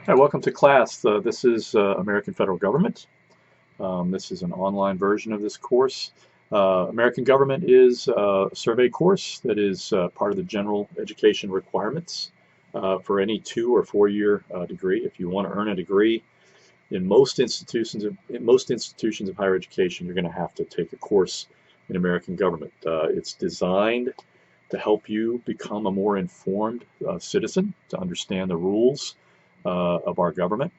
Hi, welcome to class. This is American Federal Government. This is an online version of this course. American Government is a survey course that is part of the general education requirements for any 2- or 4-year degree. If you want to earn a degree in most institutions of higher education, you're going to have to take a course in American Government. It's designed to help you become a more informed citizen, to understand the rules of our government,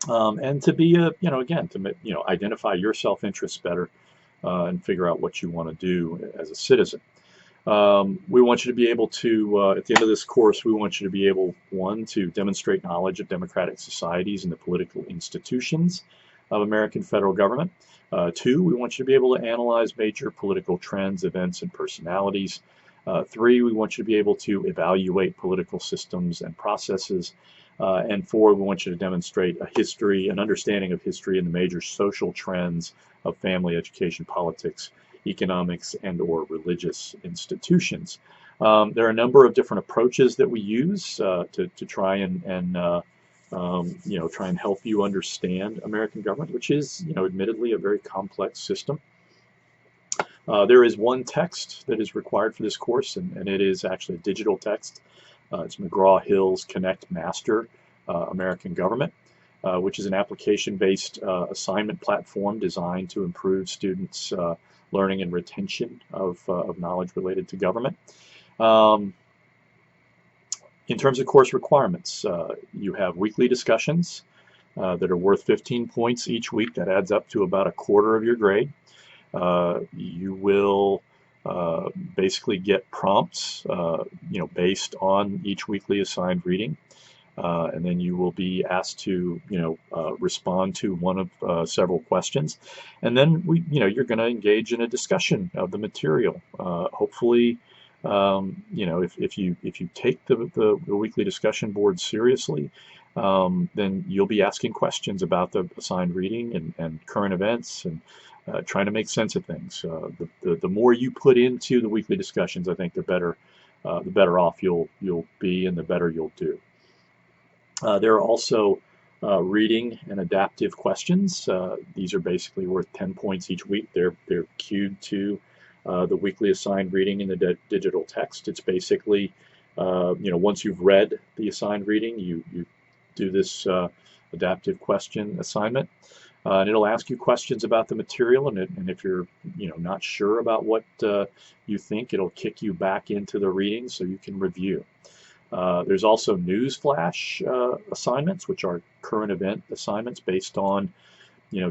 and to be identify your self-interests better and figure out what you want to do as a citizen. We want you to be able to, at the end of this course, we want you to be able, one, to demonstrate knowledge of democratic societies and the political institutions of American federal government. Two, we want you to be able to analyze major political trends, events, and personalities. Three, we want you to be able to evaluate political systems and processes. And four, we want you to demonstrate an understanding of history and the major social trends of family, education, politics, economics, and or religious institutions. There are a number of different approaches that we use to try and help you understand American government, which is, admittedly a very complex system. There is one text that is required for this course, and it is actually a digital text. It's McGraw-Hill's Connect Master American Government, which is an application-based assignment platform designed to improve students' learning and retention of knowledge related to government. In terms of course requirements, you have weekly discussions that are worth 15 points each week. That adds up to about a quarter of your grade. You will basically get prompts, based on each weekly assigned reading, and then you will be asked to, respond to one of several questions, and then you're going to engage in a discussion of the material. Hopefully, if you take the weekly discussion board seriously, then you'll be asking questions about the assigned reading and current events and trying to make sense of things. The more you put into the weekly discussions, I think the better off you'll be and the better you'll do. There are also reading and adaptive questions. These are basically worth 10 points each week. They're queued to the weekly assigned reading in the digital text. It's basically, once you've read the assigned reading, you do this adaptive question assignment. And it'll ask you questions about the material, and if you're not sure about what you think, it'll kick you back into the reading so you can review. There's also news flash assignments, which are current event assignments based on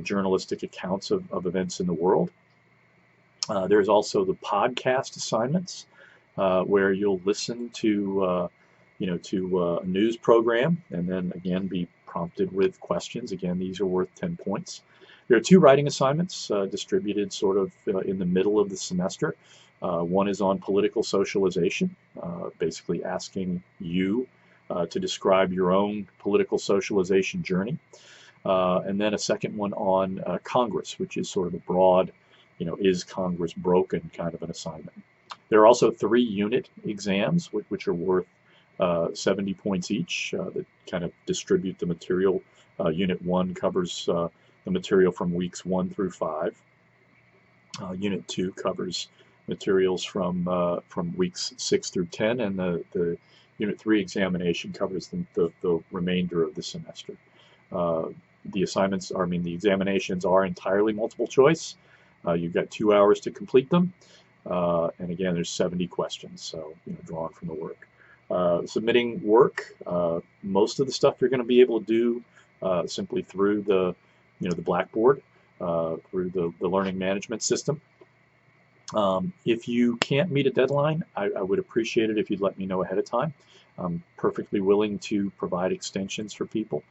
journalistic accounts of events in the world. There's also the podcast assignments, where you'll listen to a news program and then again be prompted with questions. Again, these are worth 10 points. There are 2 writing assignments distributed sort of in the middle of the semester. One is on political socialization, basically asking you to describe your own political socialization journey. And then a second one on Congress, which is sort of a broad, is Congress broken kind of an assignment. There are also 3 unit exams, which are worth 70 points each, that kind of distribute the material. Unit 1 covers the material from weeks 1 through 5. Unit 2 covers materials from weeks 6 through 10, and the Unit 3 examination covers the remainder of the semester. The examinations are entirely multiple choice. You've got 2 hours to complete them, and again, there's 70 questions, so drawn from the work. Submitting work, most of the stuff you're going to be able to do simply through the Blackboard, through the learning management system. If you can't meet a deadline, I would appreciate it if you'd let me know ahead of time. I'm perfectly willing to provide extensions for people.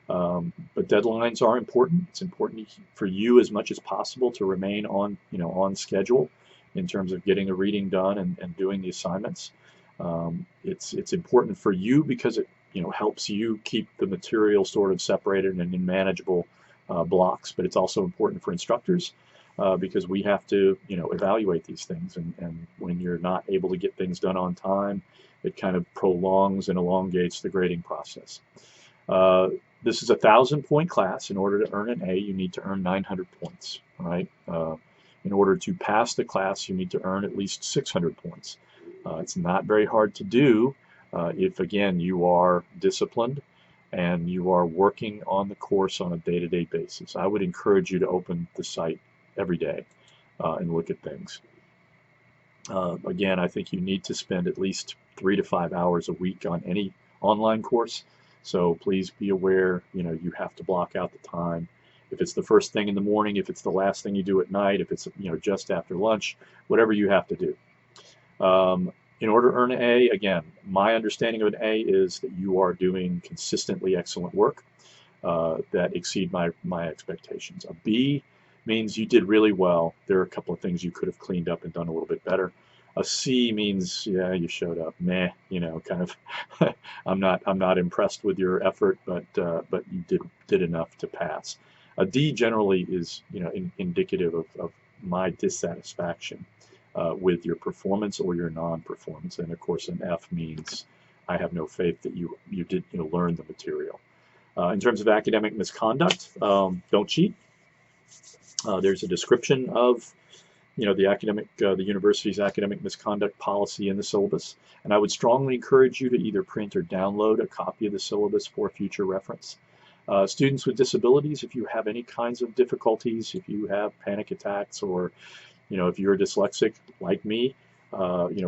But deadlines are important. It's important for you as much as possible to remain on schedule in terms of getting the reading done and doing the assignments. It's important for you because it helps you keep the material sort of separated and in manageable blocks, but it's also important for instructors because we have to evaluate these things, and when you're not able to get things done on time, it kind of prolongs and elongates the grading process. Uh, this is a 1,000-point class. In order to earn an A, you need to earn 900 points, right? In order to pass the class, you need to earn at least 600 points. It's not very hard to do if, again, you are disciplined and you are working on the course on a day-to-day basis. I would encourage you to open the site every day and look at things. Again, I think you need to spend at least 3 to 5 hours a week on any online course. So please be aware, you have to block out the time. If it's the first thing in the morning, if it's the last thing you do at night, if it's just after lunch, whatever you have to do. In order to earn an A, again, my understanding of an A is that you are doing consistently excellent work that exceed my expectations. A B means you did really well. There are a couple of things you could have cleaned up and done a little bit better. A C means, yeah, you showed up, meh, kind of. I'm not impressed with your effort, but you did enough to pass. A D generally is, indicative of my dissatisfaction with your performance or your non-performance, and of course, an F means I have no faith that you did learn the material. In terms of academic misconduct, don't cheat. There's a description of the university's academic misconduct policy in the syllabus, and I would strongly encourage you to either print or download a copy of the syllabus for future reference. Students with disabilities, if you have any kinds of difficulties, if you have panic attacks, or if you're dyslexic like me,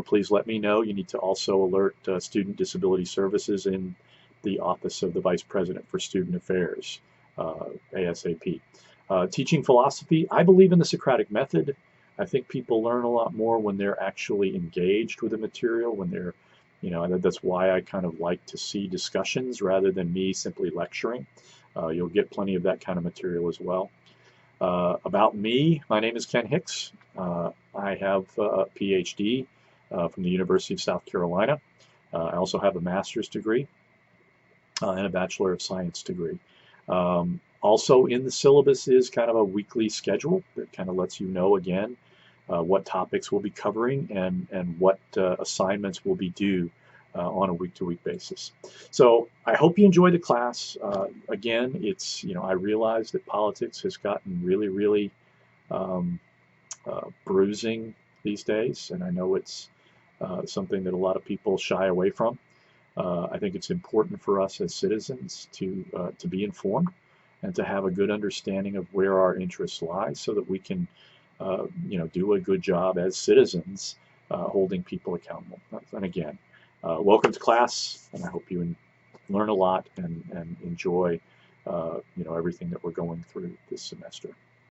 please let me know. You need to also alert Student Disability Services in the Office of the Vice President for Student Affairs, ASAP. Teaching philosophy, I believe in the Socratic method. I think people learn a lot more when they're actually engaged with the material, when they're, that's why I kind of like to see discussions rather than me simply lecturing. You'll get plenty of that kind of material as well. About me, my name is Ken Hicks. I have a PhD from the University of South Carolina. I also have a master's degree and a Bachelor of Science degree. Also in the syllabus is kind of a weekly schedule that kind of lets you know, again, what topics we'll be covering and what assignments will be due on a week-to-week basis. So I hope you enjoy the class. Again, it's, I realize that politics has gotten really, really bruising these days, and I know it's something that a lot of people shy away from. I think it's important for us as citizens to be informed and to have a good understanding of where our interests lie, so that we can, do a good job as citizens, holding people accountable. And again, welcome to class, and I hope you learn a lot and enjoy, everything that we're going through this semester.